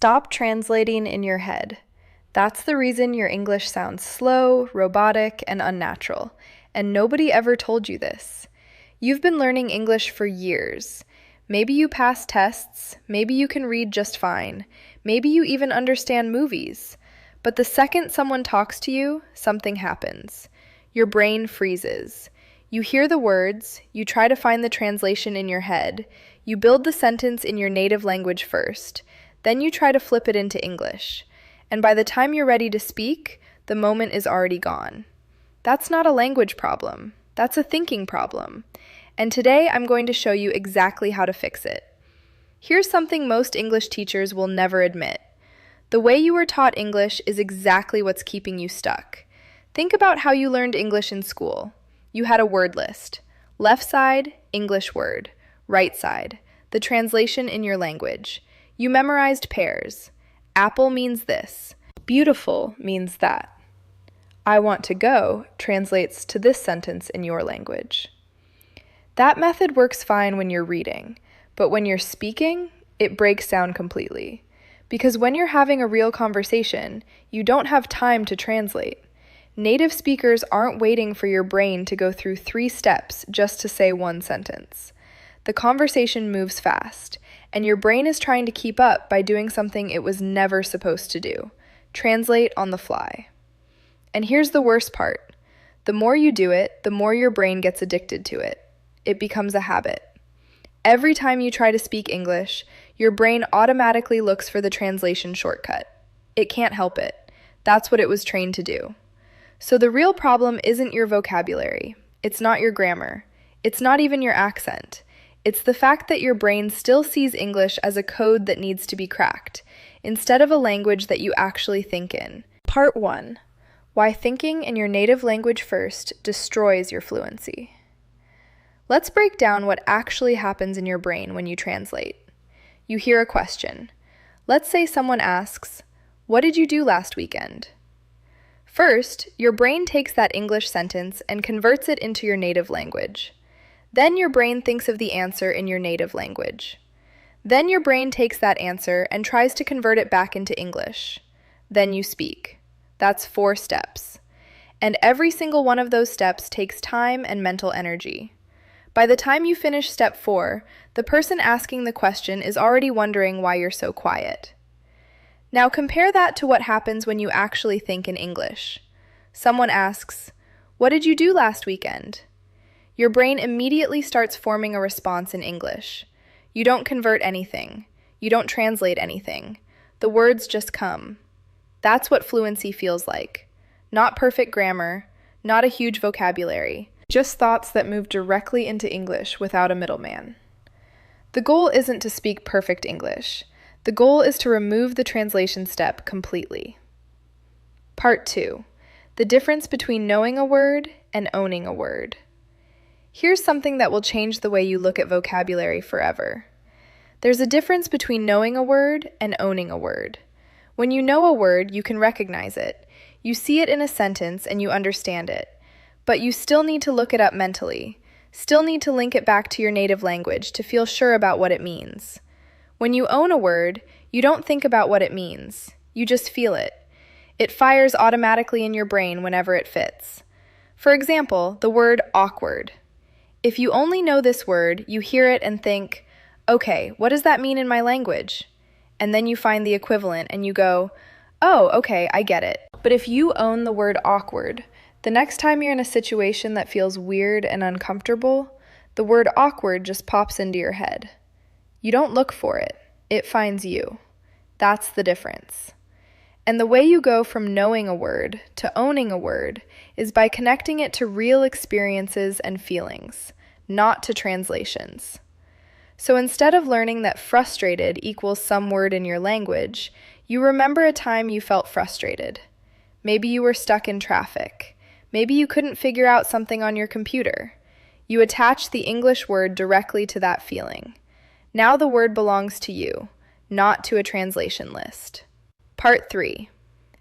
Stop translating in your head. That's the reason your English sounds slow, robotic, and unnatural, and nobody ever told you this. You've been learning English for years. Maybe you pass tests, maybe you can read just fine, maybe you even understand movies. But the second someone talks to you, something happens. Your brain freezes. You hear the words, you try to find the translation in your head, you build the sentence in your native language first, then you try to flip it into English. And by the time you're ready to speak, the moment is already gone. That's not a language problem. That's a thinking problem. And today I'm going to show you exactly how to fix it. Here's something most English teachers will never admit. The way you were taught English is exactly what's keeping you stuck. Think about how you learned English in school. You had a word list. Left side, English word. Right side, the translation in your language. You memorized pairs. Apple means this. Beautiful means that. I want to go translates to this sentence in your language. That method works fine when you're reading, but when you're speaking, it breaks down completely. Because when you're having a real conversation, you don't have time to translate. Native speakers aren't waiting for your brain to go through 3 steps just to say one sentence. The conversation moves fast, and your brain is trying to keep up by doing something it was never supposed to do: translate on the fly. And here's the worst part. The more you do it, the more your brain gets addicted to it. It becomes a habit. Every time you try to speak English, your brain automatically looks for the translation shortcut. It can't help it. That's what it was trained to do. So the real problem isn't your vocabulary. It's not your grammar. It's not even your accent. It's the fact that your brain still sees English as a code that needs to be cracked, instead of a language that you actually think in. Part 1. Why thinking in your native language first destroys your fluency. Let's break down what actually happens in your brain when you translate. You hear a question. Let's say someone asks, "What did you do last weekend?" First, your brain takes that English sentence and converts it into your native language. Then your brain thinks of the answer in your native language. Then your brain takes that answer and tries to convert it back into English. Then you speak. That's 4 steps. And every single one of those steps takes time and mental energy. By the time you finish step 4, the person asking the question is already wondering why you're so quiet. Now compare that to what happens when you actually think in English. Someone asks, "What did you do last weekend?" Your brain immediately starts forming a response in English. You don't convert anything. You don't translate anything. The words just come. That's what fluency feels like. Not perfect grammar, not a huge vocabulary, just thoughts that move directly into English without a middleman. The goal isn't to speak perfect English. The goal is to remove the translation step completely. Part 2. The difference between knowing a word and owning a word. Here's something that will change the way you look at vocabulary forever. There's a difference between knowing a word and owning a word. When you know a word, you can recognize it. You see it in a sentence and you understand it. But you still need to look it up mentally. Still need to link it back to your native language to feel sure about what it means. When you own a word, you don't think about what it means. You just feel it. It fires automatically in your brain whenever it fits. For example, the word awkward. If you only know this word, you hear it and think, "Okay, what does that mean in my language?" And then you find the equivalent and you go, "Oh, okay, I get it." But if you own the word awkward, the next time you're in a situation that feels weird and uncomfortable, the word awkward just pops into your head. You don't look for it. It finds you. That's the difference. And the way you go from knowing a word to owning a word is by connecting it to real experiences and feelings, not to translations. So instead of learning that frustrated equals some word in your language, you remember a time you felt frustrated. Maybe you were stuck in traffic. Maybe you couldn't figure out something on your computer. You attach the English word directly to that feeling. Now the word belongs to you, not to a translation list. Part 3.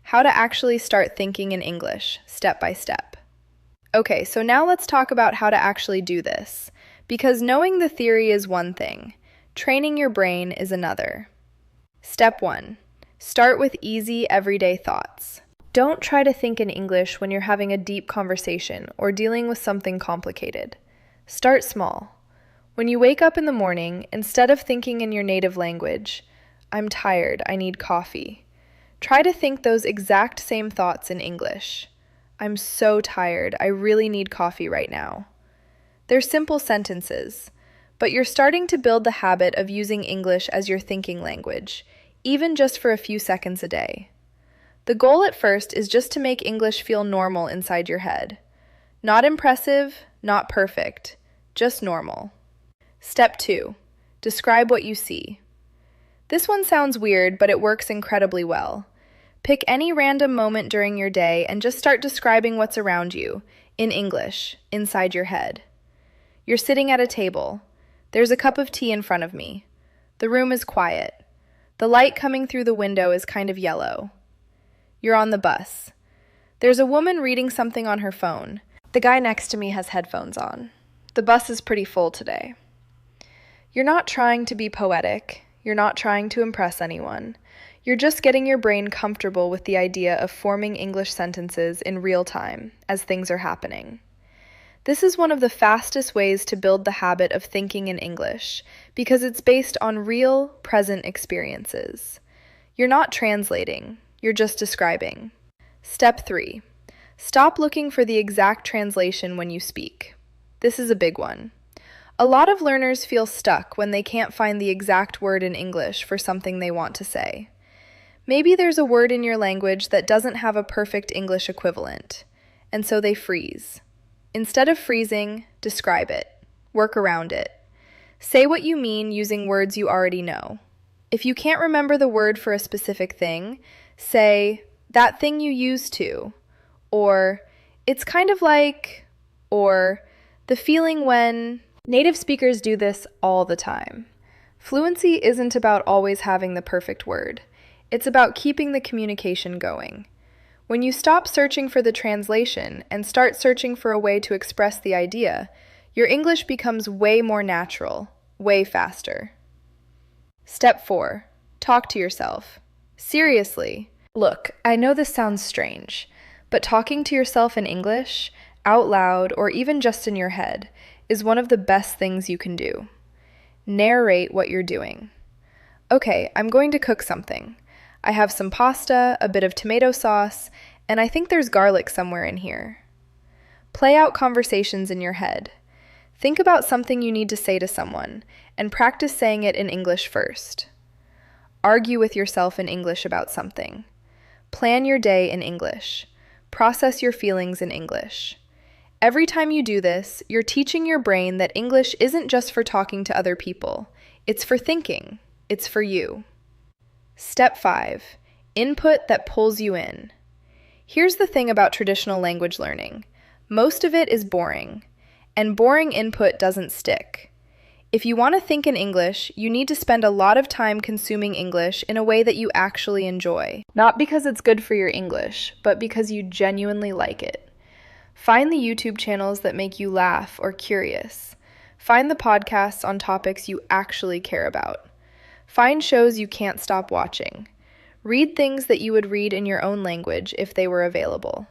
How to actually start thinking in English, step by step. Okay, so now let's talk about how to actually do this, because knowing the theory is one thing, training your brain is another. Step 1. Start with easy, everyday thoughts. Don't try to think in English when you're having a deep conversation or dealing with something complicated. Start small. When you wake up in the morning, instead of thinking in your native language, "I'm tired, I need coffee," try to think those exact same thoughts in English. "I'm so tired, I really need coffee right now." They're simple sentences, but you're starting to build the habit of using English as your thinking language, even just for a few seconds a day. The goal at first is just to make English feel normal inside your head. Not impressive, not perfect, just normal. Step 2. Describe what you see. This one sounds weird, but it works incredibly well. Pick any random moment during your day and just start describing what's around you, in English, inside your head. You're sitting at a table. There's a cup of tea in front of me. The room is quiet. The light coming through the window is kind of yellow. You're on the bus. There's a woman reading something on her phone. The guy next to me has headphones on. The bus is pretty full today. You're not trying to be poetic. You're not trying to impress anyone. You're just getting your brain comfortable with the idea of forming English sentences in real time as things are happening. This is one of the fastest ways to build the habit of thinking in English because it's based on real, present experiences. You're not translating, you're just describing. Step 3. Stop looking for the exact translation when you speak. This is a big one. A lot of learners feel stuck when they can't find the exact word in English for something they want to say. Maybe there's a word in your language that doesn't have a perfect English equivalent, and so they freeze. Instead of freezing, describe it. Work around it. Say what you mean using words you already know. If you can't remember the word for a specific thing, say, "that thing you used to," or "it's kind of like," or "the feeling when." Native speakers do this all the time. Fluency isn't about always having the perfect word. It's about keeping the communication going. When you stop searching for the translation and start searching for a way to express the idea, your English becomes way more natural, way faster. Step 4. Talk to yourself. Seriously. Look, I know this sounds strange, but talking to yourself in English, out loud, or even just in your head, is one of the best things you can do. Narrate what you're doing. Okay, I'm going to cook something. I have some pasta, a bit of tomato sauce, and I think there's garlic somewhere in here. Play out conversations in your head. Think about something you need to say to someone, and practice saying it in English first. Argue with yourself in English about something. Plan your day in English. Process your feelings in English. Every time you do this, you're teaching your brain that English isn't just for talking to other people. It's for thinking. It's for you. Step 5. Input that pulls you in. Here's the thing about traditional language learning. Most of it is boring, and boring input doesn't stick. If you want to think in English, you need to spend a lot of time consuming English in a way that you actually enjoy. Not because it's good for your English, but because you genuinely like it. Find the YouTube channels that make you laugh or curious. Find the podcasts on topics you actually care about. Find shows you can't stop watching. Read things that you would read in your own language if they were available.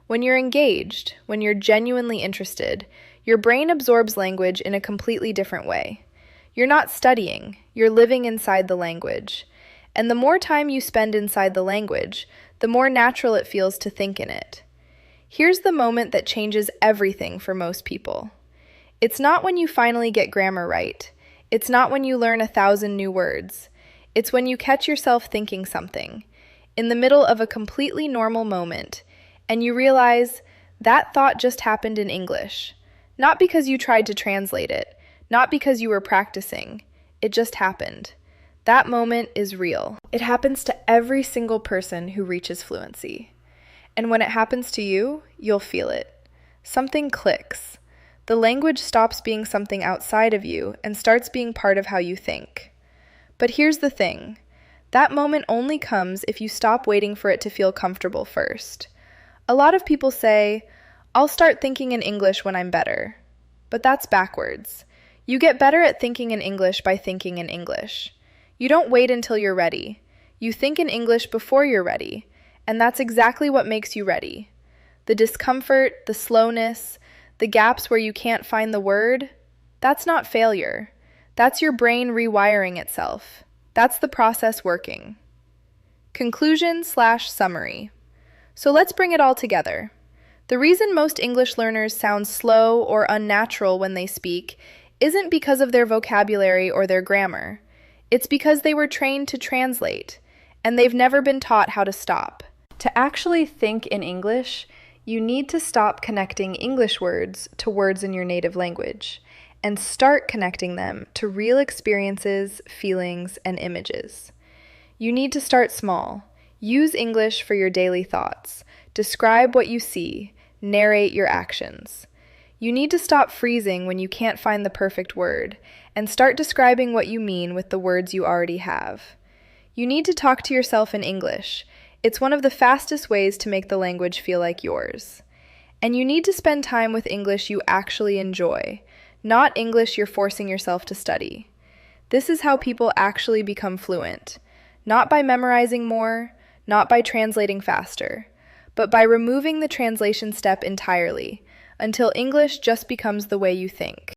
When you're engaged, when you're genuinely interested, your brain absorbs language in a completely different way. You're not studying, you're living inside the language. And the more time you spend inside the language, the more natural it feels to think in it. Here's the moment that changes everything for most people. It's not when you finally get grammar right. It's not when you learn 1,000 new words. It's when you catch yourself thinking something, in the middle of a completely normal moment, and you realize that thought just happened in English. Not because you tried to translate it, not because you were practicing. It just happened. That moment is real. It happens to every single person who reaches fluency. And when it happens to you, you'll feel it. Something clicks. The language stops being something outside of you and starts being part of how you think. But here's the thing. That moment only comes if you stop waiting for it to feel comfortable first. A lot of people say, "I'll start thinking in English when I'm better." But that's backwards. You get better at thinking in English by thinking in English. You don't wait until you're ready. You think in English before you're ready, and that's exactly what makes you ready. The discomfort, the slowness, the gaps where you can't find the word, that's not failure. That's your brain rewiring itself. That's the process working. Conclusion/summary. So let's bring it all together. The reason most English learners sound slow or unnatural when they speak isn't because of their vocabulary or their grammar. It's because they were trained to translate, and they've never been taught how to stop. To actually think in English, you need to stop connecting English words to words in your native language and start connecting them to real experiences, feelings, and images. You need to start small. Use English for your daily thoughts. Describe what you see. Narrate your actions. You need to stop freezing when you can't find the perfect word and start describing what you mean with the words you already have. You need to talk to yourself in English. It's one of the fastest ways to make the language feel like yours. And you need to spend time with English you actually enjoy, not English you're forcing yourself to study. This is how people actually become fluent, not by memorizing more, not by translating faster, but by removing the translation step entirely, until English just becomes the way you think.